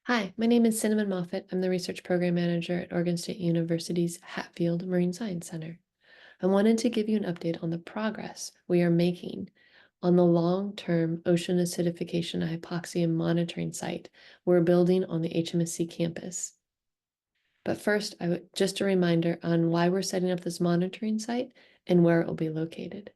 Hi, my name is Cinamon Moffett. I'm the Research Program Manager at Oregon State University's Hatfield Marine Science Center. I wanted to give you an update on the progress we are making on the long-term ocean acidification and hypoxia monitoring site we're building on the HMSC campus. But first, just a reminder on why we're setting up this monitoring site and where it will be located.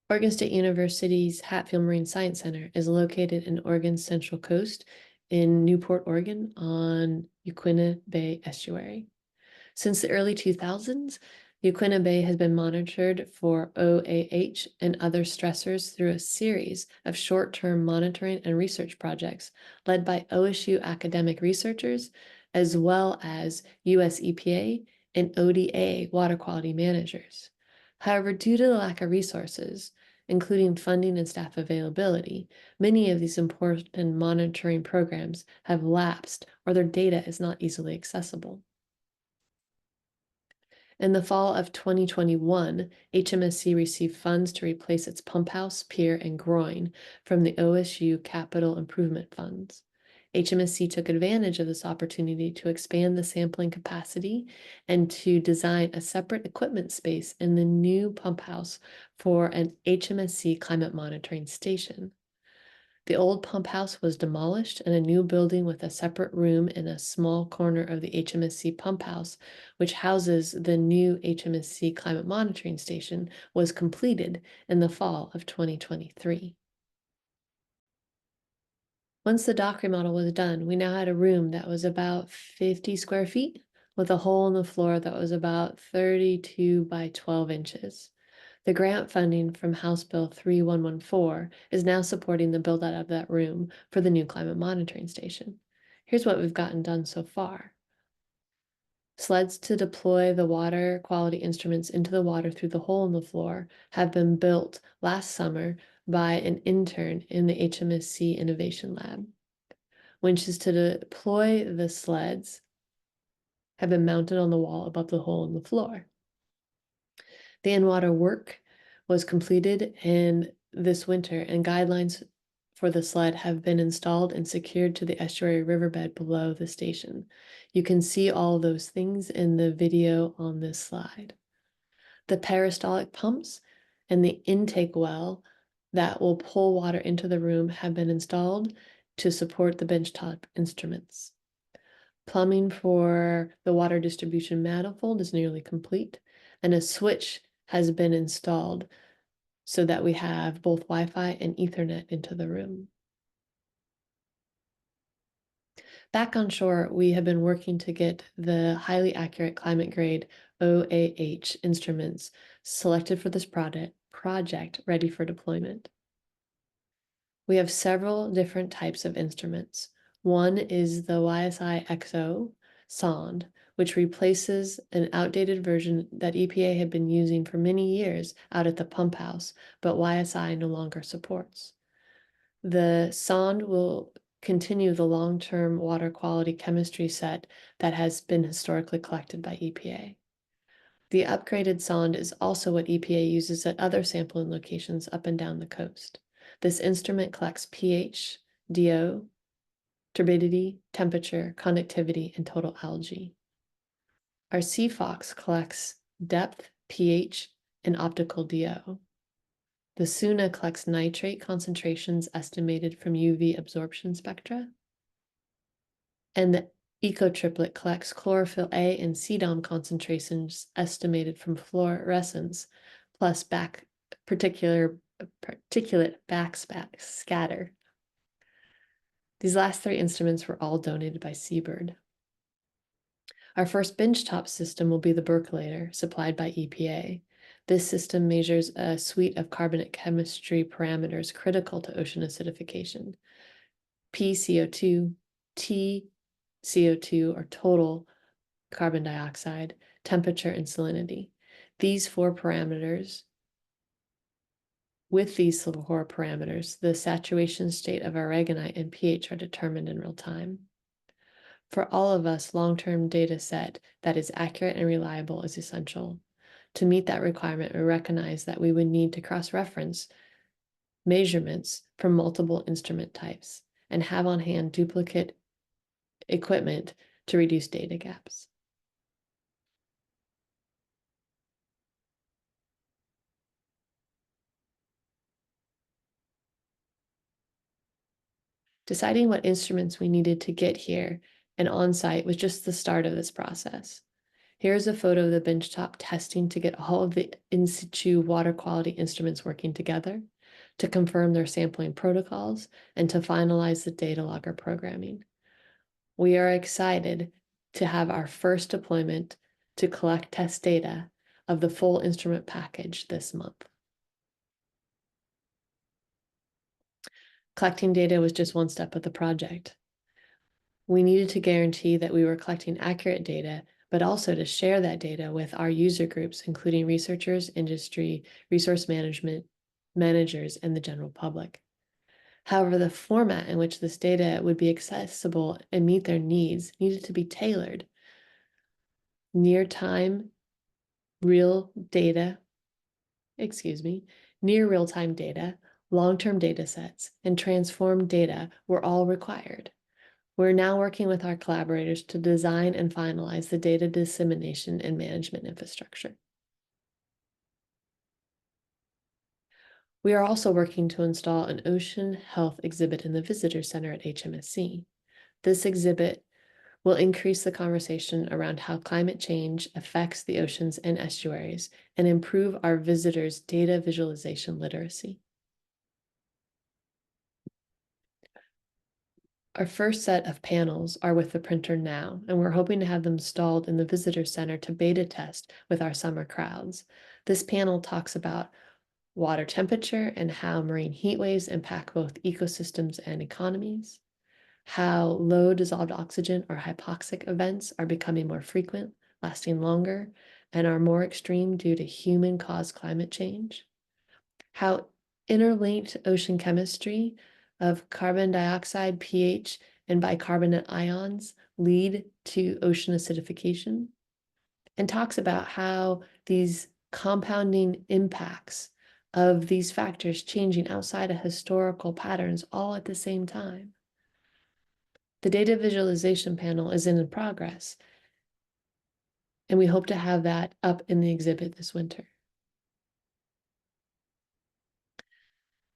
Oregon State University's Hatfield Marine Science Center is located in Oregon's Central Coast in Newport, Oregon on Yaquina Bay estuary. Since the early 2000s, Yaquina Bay has been monitored for OAH and other stressors through a series of short-term monitoring and research projects led by OSU academic researchers, as well as US EPA and ODA water quality managers. However, due to the lack of resources, including funding and staff availability, many of these important monitoring programs have lapsed or their data is not easily accessible. In the fall of 2021, HMSC received funds to replace its pump house, pier, and groin from the OSU Capital Improvement Funds. HMSC took advantage of this opportunity to expand the sampling capacity and to design a separate equipment space in the new pump house for an HMSC Climate Monitoring Station. The old pump house was demolished and a new building with a separate room in a small corner of the HMSC pump house, which houses the new HMSC Climate Monitoring Station, was completed in the fall of 2023. Once the dock remodel was done, we now had a room that was about 50 square feet with a hole in the floor that was about 32 by 12 inches. The grant funding from House Bill 3114 is now supporting the build out of that room for the new climate monitoring station. Here's what we've gotten done so far. Sleds to deploy the water quality instruments into the water through the hole in the floor have been built last summer by an intern in the HMSC Innovation Lab. Winches to deploy the sleds have been mounted on the wall above the hole in the floor. The in-water work was completed in this winter, and guidelines for the sled have been installed and secured to the estuary riverbed below the station. You can see all those things in the video on this slide. The peristaltic pumps and the intake well that will pull water into the room have been installed to support the benchtop instruments. Plumbing for the water distribution manifold is nearly complete, and a switch has been installed so that we have both Wi-Fi and Ethernet into the room. Back on shore, we have been working to get the highly accurate climate grade OAH instruments selected for this project ready for deployment. We have several different types of instruments. One is the YSI XO sonde, which replaces an outdated version that EPA had been using for many years out at the pump house, but YSI no longer supports. The sonde will continue the long-term water quality chemistry set that has been historically collected by EPA. The upgraded sonde is also what EPA uses at other sampling locations up and down the coast. This instrument collects pH, DO, turbidity, temperature, conductivity, and total algae. Our CFOX collects depth, pH, and optical DO. The SUNA collects nitrate concentrations estimated from UV absorption spectra. And the eco-triplet collects chlorophyll A and CDOM concentrations estimated from fluorescence, plus particulate backscatter. These last three instruments were all donated by Seabird. Our first benchtop system will be the Berkelator, supplied by EPA. This system measures a suite of carbonate chemistry parameters critical to ocean acidification: PCO2, TCO2, or total carbon dioxide, temperature, and salinity. With these four parameters, the saturation state of aragonite and pH are determined in real time. For all of us, long-term data set that is accurate and reliable is essential. To meet that requirement, we recognize that we would need to cross-reference measurements from multiple instrument types, and have on hand duplicate equipment to reduce data gaps. Deciding what instruments we needed to get here and on site was just the start of this process. Here's a photo of the benchtop testing to get all of the in situ water quality instruments working together, to confirm their sampling protocols, and to finalize the data logger programming. We are excited to have our first deployment to collect test data of the full instrument package this month. Collecting data was just one step of the project. We needed to guarantee that we were collecting accurate data, but also to share that data with our user groups, including researchers, industry, resource management, managers, and the general public. However, the format in which this data would be accessible and meet their needs needed to be tailored. Near real-time data, long-term data sets, and transformed data were all required. We're now working with our collaborators to design and finalize the data dissemination and management infrastructure. We are also working to install an ocean health exhibit in the visitor center at HMSC. This exhibit will increase the conversation around how climate change affects the oceans and estuaries and improve our visitors' data visualization literacy. Our first set of panels are with the printer now, and we're hoping to have them installed in the visitor center to beta test with our summer crowds. This panel talks about water temperature and how marine heat waves impact both ecosystems and economies, how low dissolved oxygen or hypoxic events are becoming more frequent, lasting longer, and are more extreme due to human-caused climate change, how interlinked ocean chemistry of carbon dioxide, pH, and bicarbonate ions lead to ocean acidification, and talks about how these compounding impacts of these factors changing outside of historical patterns all at the same time. The data visualization panel is in progress, and we hope to have that up in the exhibit this winter.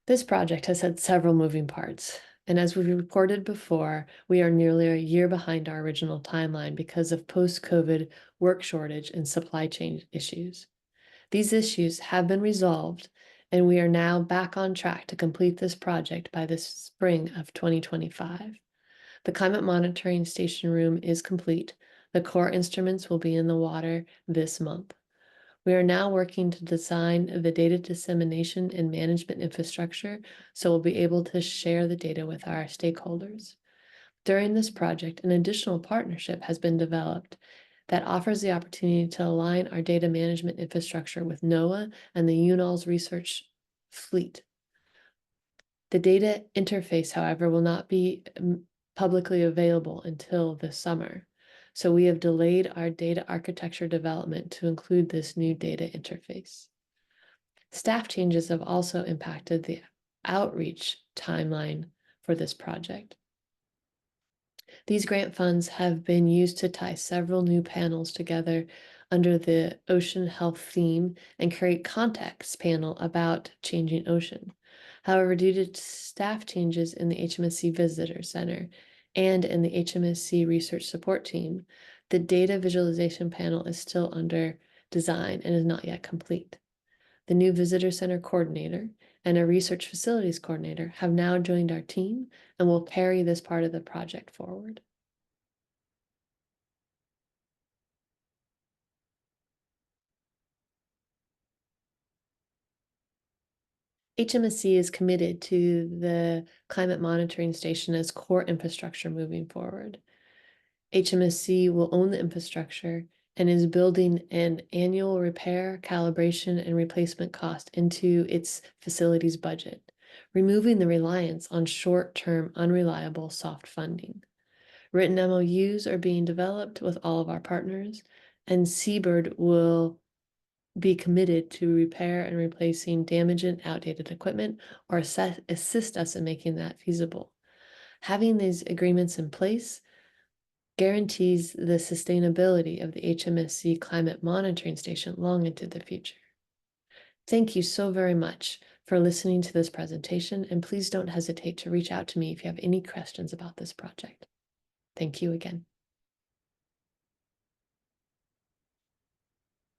This project has had several moving parts, and as we reported before, we are nearly a year behind our original timeline because of post-COVID work shortage and supply chain issues. These issues have been resolved, and we are now back on track to complete this project by the spring of 2025. The Climate Monitoring Station room is complete. The core instruments will be in the water this month. We are now working to design the data dissemination and management infrastructure so we'll be able to share the data with our stakeholders. During this project, an additional partnership has been developed that offers the opportunity to align our data management infrastructure with NOAA and the UNOLS research fleet. The data interface, however, will not be publicly available until this summer. So we have delayed our data architecture development to include this new data interface. Staff changes have also impacted the outreach timeline for this project. These grant funds have been used to tie several new panels together under the ocean health theme and create context panel about changing ocean. However, due to staff changes in the HMSC Visitor Center and in the HMSC Research Support Team, the data visualization panel is still under design and is not yet complete. The new Visitor Center coordinator and a research facilities coordinator have now joined our team and will carry this part of the project forward. HMSC is committed to the Climate Monitoring Station as core infrastructure moving forward. HMSC will own the infrastructure and is building an annual repair, calibration, and replacement cost into its facilities budget, removing the reliance on short-term, unreliable soft funding. Written MOUs are being developed with all of our partners, and Seabird will be committed to repair and replacing damaged and outdated equipment or assist us in making that feasible. Having these agreements in place guarantees the sustainability of the HMSC Climate Monitoring Station long into the future. Thank you so very much for listening to this presentation, and please don't hesitate to reach out to me if you have any questions about this project. Thank you again.